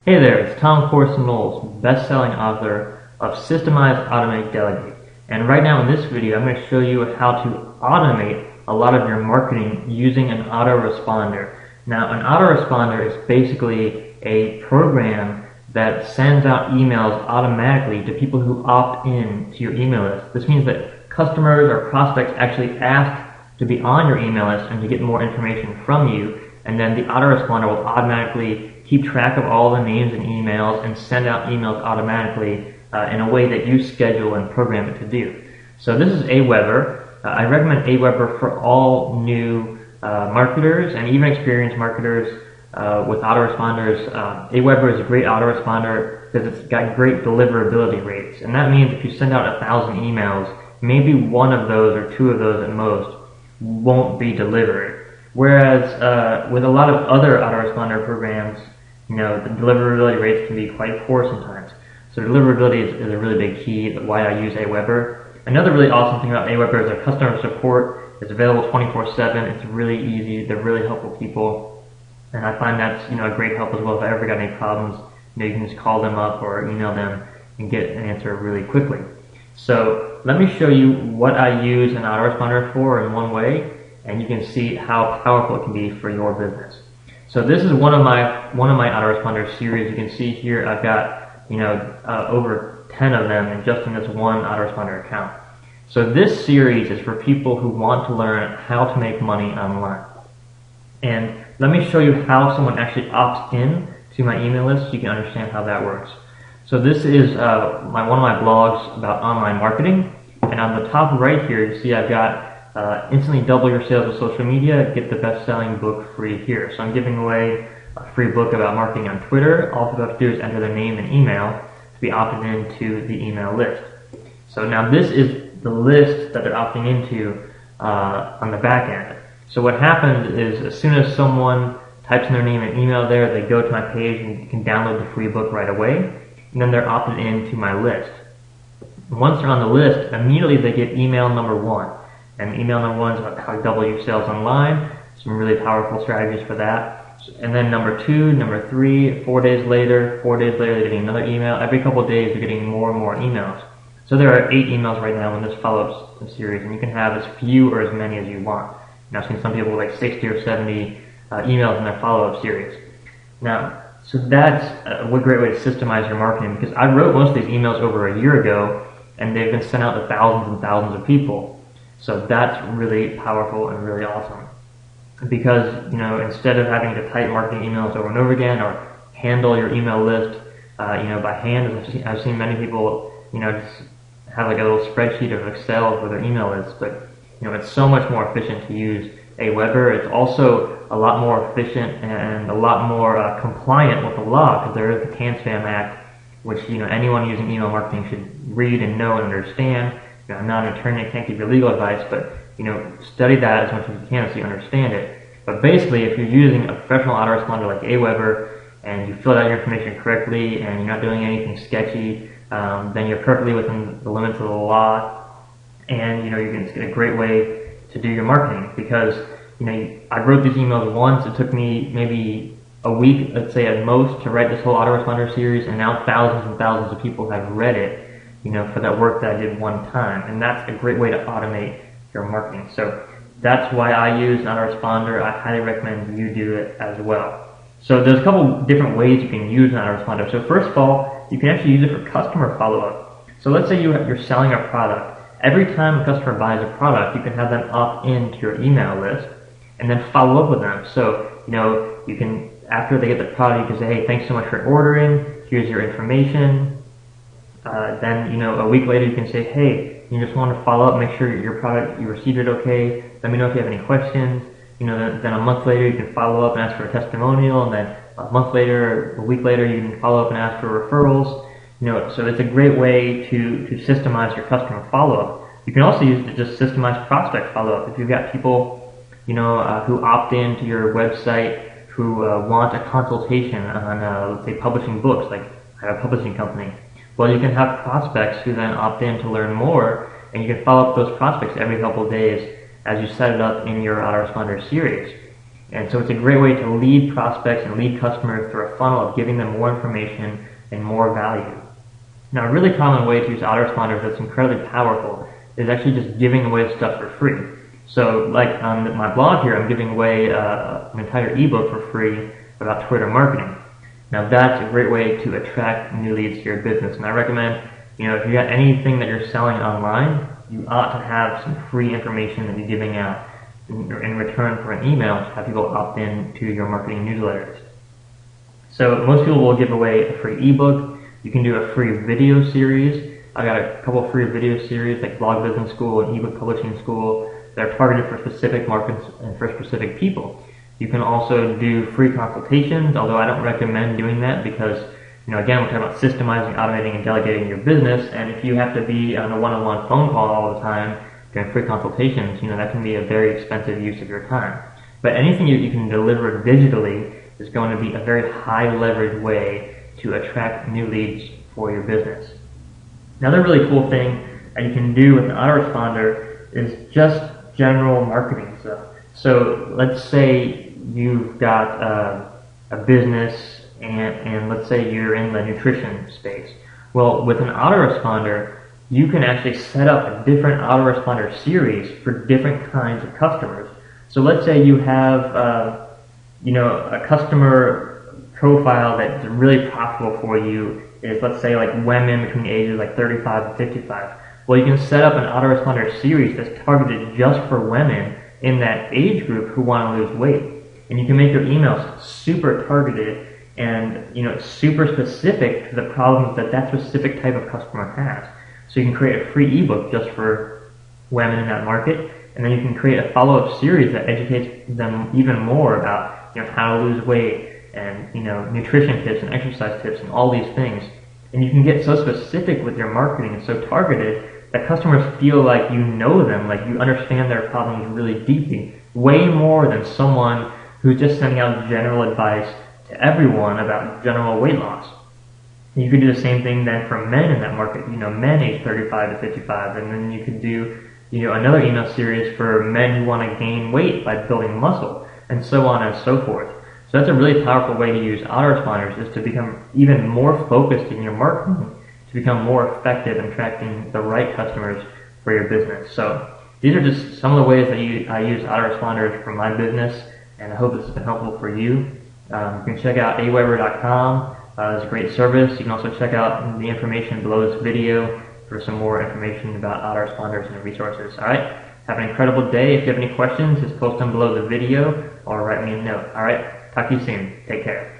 Hey there, it's Tom Corson-Knowles, best-selling author of Systemize, Automate, Delegate. And right now in this video, I'm going to show you how to automate a lot of your marketing using an autoresponder. Now, an autoresponder is basically a program that sends out emails automatically to people who opt in to your email list. This means that customers or prospects actually ask to be on your email list and to get more information from you, and then the autoresponder will automatically keep track of all the names and emails and send out emails automatically in a way that you schedule and program it to do. So this is Aweber. I recommend Aweber for all new marketers and even experienced marketers with autoresponders. Aweber is a great autoresponder because it's got great deliverability rates, and that means if you send out 1,000 emails, maybe one of those or two of those at most won't be delivered. Whereas with a lot of other autoresponder programs, the deliverability rates can be quite poor sometimes. So deliverability is a really big key why I use Aweber. Another really awesome thing about Aweber is their customer support is available 24/7. It's really easy. They're really helpful people, and I find that's a great help as well. If I ever got any problems, you can just call them up or email them and get an answer really quickly. So let me show you what I use an autoresponder for in one way, and you can see how powerful it can be for your business. So this is one of my autoresponder series. You can see here I've got over 10 of them and just in this one autoresponder account. So this series is for people who want to learn how to make money online. And let me show you how someone actually opts in to my email list so you can understand how that works. So this is one of my blogs about online marketing, and on the top right here you see I've got instantly double your sales with social media, get the best-selling book free here. So I'm giving away a free book about marketing on Twitter. All you have to do is enter their name and email to be opted into the email list. So now this is the list that they're opting into on the back end. So what happens is as soon as someone types in their name and email there, they go to my page and can download the free book right away, and then they're opted into my list. Once they're on the list, immediately they get email number 1. And email number 1 is about how to double your sales online. Some really powerful strategies for that. And then number 2, number 3, 4 days later, they're getting another email. Every couple of days, they're getting more and more emails. So there are 8 emails right now in this follow-up series, and you can have as few or as many as you want. I've seen some people with like 60 or 70 emails in their follow-up series. Now, so that's a great way to systemize your marketing, because I wrote most of these emails over a year ago, and they've been sent out to thousands and thousands of people. So that's really powerful and really awesome, because instead of having to type marketing emails over and over again or handle your email list by hand, I've seen many people just have like a little spreadsheet of Excel for their email list. But it's so much more efficient to use Aweber. It's also a lot more efficient and a lot more compliant with the law, because there is the Can-Spam Act, which anyone using email marketing should read and know and understand. I'm not an attorney, I can't give you legal advice, but study that as much as you can so you understand it. But basically, if you're using a professional autoresponder like Aweber and you filled out your information correctly and you're not doing anything sketchy, then you're perfectly within the limits of the law, and it's a great way to do your marketing. Because I wrote these emails once. It took me maybe a week, let's say at most, to write this whole autoresponder series, and now thousands and thousands of people have read it. For that work that I did one time. And that's a great way to automate your marketing. So that's why I use an autoresponder. I highly recommend you do it as well. So there's a couple different ways you can use an autoresponder. So first of all, you can actually use it for customer follow-up. So let's say you're selling a product. Every time a customer buys a product, you can have them opt into your email list and then follow up with them. So, you can, after they get the product, you can say, hey, thanks so much for ordering. Here's your information. Then, a week later you can say, hey, you just want to follow up, make sure your product, you received it okay, let me know if you have any questions. Then a month later you can follow up and ask for a testimonial, and then a month later, a week later, you can follow up and ask for referrals. So it's a great way to systemize your customer follow-up. You can also use it to just systemize prospect follow-up. If you've got people, who opt into your website, who want a consultation on, let's say, publishing books, like I have a publishing company. Well, you can have prospects who then opt in to learn more, and you can follow up those prospects every couple of days as you set it up in your autoresponder series. And so it's a great way to lead prospects and lead customers through a funnel of giving them more information and more value. Now, a really common way to use autoresponders that's incredibly powerful is actually just giving away stuff for free. So like on my blog here, I'm giving away an entire ebook for free about Twitter marketing. Now that's a great way to attract new leads to your business. And I recommend, if you got anything that you're selling online, you ought to have some free information that you're giving out in return for an email to have people opt in to your marketing newsletters. So most people will give away a free ebook. You can do a free video series. I got a couple free video series like Blog Business School and Ebook Publishing School that are targeted for specific markets and for specific people. You can also do free consultations, although I don't recommend doing that because, again, we're talking about systemizing, automating, and delegating your business, and if you have to be on a one-on-one phone call all the time during free consultations, that can be a very expensive use of your time. But anything you can deliver digitally is going to be a very high leverage way to attract new leads for your business. Another really cool thing that you can do with an autoresponder is just general marketing stuff. So let's say you've got a business and let's say you're in the nutrition space. Well, with an autoresponder, you can actually set up a different autoresponder series for different kinds of customers. So let's say you have a customer profile that's really profitable for you is, let's say, like women between the ages like 35 and 55. Well, you can set up an autoresponder series that's targeted just for women in that age group who want to lose weight. And you can make your emails super targeted and super specific to the problems that specific type of customer has. So you can create a free ebook just for women in that market, and then you can create a follow-up series that educates them even more about how to lose weight and nutrition tips and exercise tips and all these things. And you can get so specific with your marketing and so targeted that customers feel like you know them, like you understand their problems really deeply, way more than someone who's just sending out general advice to everyone about general weight loss. You could do the same thing then for men in that market, men age 35 to 55, and then you could do another email series for men who want to gain weight by building muscle, and so on and so forth. So that's a really powerful way to use autoresponders, is to become even more focused in your marketing, to become more effective in attracting the right customers for your business. So these are just some of the ways that I use autoresponders for my business, and I hope this has been helpful for you. You can check out aweber.com. It's a great service. You can also check out the information below this video for some more information about autoresponders and resources. All right? Have an incredible day. If you have any questions, just post them below the video or write me a note. All right? Talk to you soon. Take care.